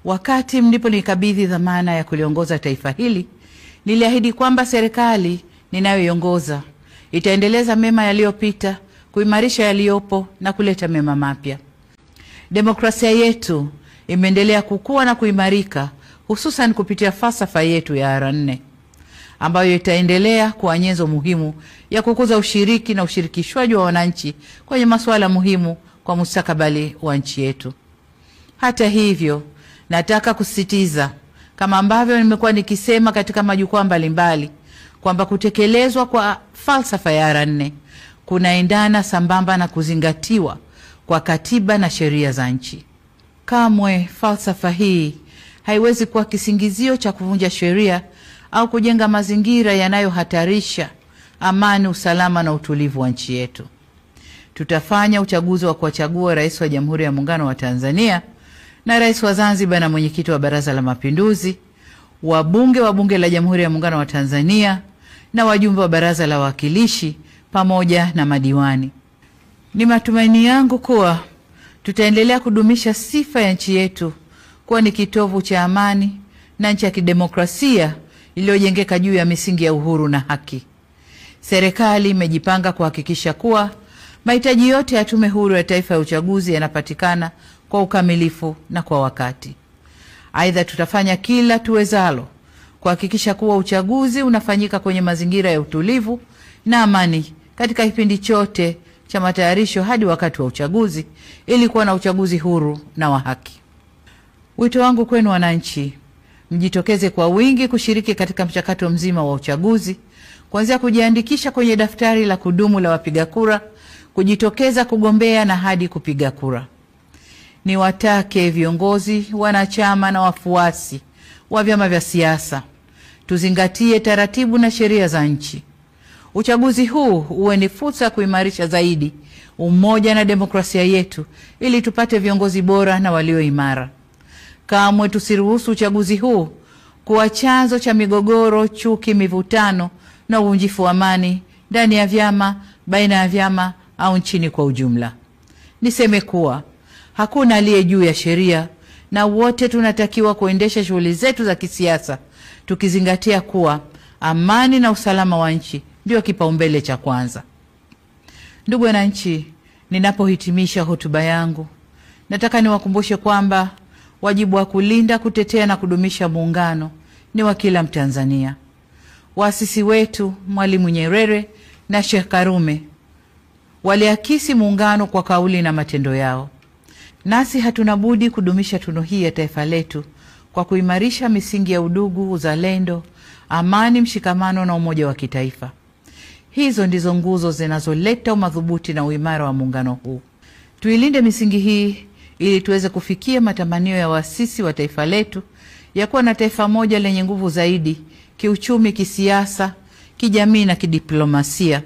Wakati mliponikabidhi dhamana ya kuliongoza taifa hili, niliahidi kwamba serikali ninayoiongoza itaendeleza mema yaliyopita, kuimarisha yaliyopo na kuleta mema mapya. Demokrasia yetu imeendelea kukua na kuimarika, hususan kupitia falsafa yetu ya R4 ambayo itaendelea kuwa nyenzo muhimu ya kukuza ushiriki na ushirikishwaji wa wananchi kwenye masuala muhimu kwa mustakabali wa nchi yetu. Hata hivyo, nataka kusisitiza kama ambavyo nimekuwa nikisema katika majukwaa mbalimbali kwamba kutekelezwa kwa falsafa ya R4 kunaendana sambamba na kuzingatiwa kwa katiba na sheria za nchi. Kamwe falsafa hii haiwezi kuwa kisingizio cha kuvunja sheria au kujenga mazingira yanayohatarisha amani, usalama na utulivu wa nchi yetu. Tutafanya uchaguzi wa kuwachagua Rais wa Jamhuri ya Muungano wa Tanzania na Rais wa Zanzibar na mwenyekiti wa Baraza la Mapinduzi, wabunge wa Bunge la Jamhuri ya Muungano wa Tanzania na wajumbe wa Baraza la Wawakilishi pamoja na madiwani. Ni matumaini yangu kuwa tutaendelea kudumisha sifa ya nchi yetu kuwa ni kitovu cha amani na nchi ya kidemokrasia iliyojengeka juu ya misingi ya uhuru na haki. Serikali imejipanga kuhakikisha kuwa mahitaji yote ya Tume Huru ya Taifa ya Uchaguzi yanapatikana kwa ukamilifu na kwa wakati. Aidha, tutafanya kila tuwezalo kuhakikisha kuwa uchaguzi unafanyika kwenye mazingira ya utulivu na amani katika kipindi chote cha matayarisho hadi wakati wa uchaguzi, ili kuwa na uchaguzi huru na wa haki. Wito wangu kwenu wananchi, mjitokeze kwa wingi kushiriki katika mchakato mzima wa uchaguzi, kuanzia kujiandikisha kwenye daftari la kudumu la wapiga kura, kujitokeza kugombea na hadi kupiga kura. Niwatake viongozi, wanachama na wafuasi wa vyama vya siasa tuzingatie taratibu na sheria za nchi. Uchaguzi huu uwe ni fursa kuimarisha zaidi umoja na demokrasia yetu ili tupate viongozi bora na walio imara. Kamwe tusiruhusu uchaguzi huu kuwa chanzo cha migogoro, chuki, mivutano na uvunjifu wa amani ndani ya vyama, baina ya vyama au nchini kwa ujumla. Niseme kuwa hakuna aliye juu ya sheria na wote tunatakiwa kuendesha shughuli zetu za kisiasa tukizingatia kuwa amani na usalama wa nchi ndio kipaumbele cha kwanza. Ndugu wananchi, ninapohitimisha hotuba yangu, nataka niwakumbushe kwamba wajibu wa kulinda, kutetea na kudumisha muungano ni wa kila Mtanzania. Waasisi wetu Mwalimu Nyerere na Sheikh Karume waliakisi muungano kwa kauli na matendo yao. Nasi hatuna budi kudumisha tunu hii ya taifa letu kwa kuimarisha misingi ya udugu, uzalendo, amani, mshikamano na umoja wa kitaifa. Hizo ndizo nguzo zinazoleta umadhubuti na uimara wa muungano huu. Tuilinde misingi hii ili tuweze kufikia matamanio ya waasisi wa taifa letu ya kuwa na taifa moja lenye nguvu zaidi kiuchumi, kisiasa, kijamii na kidiplomasia,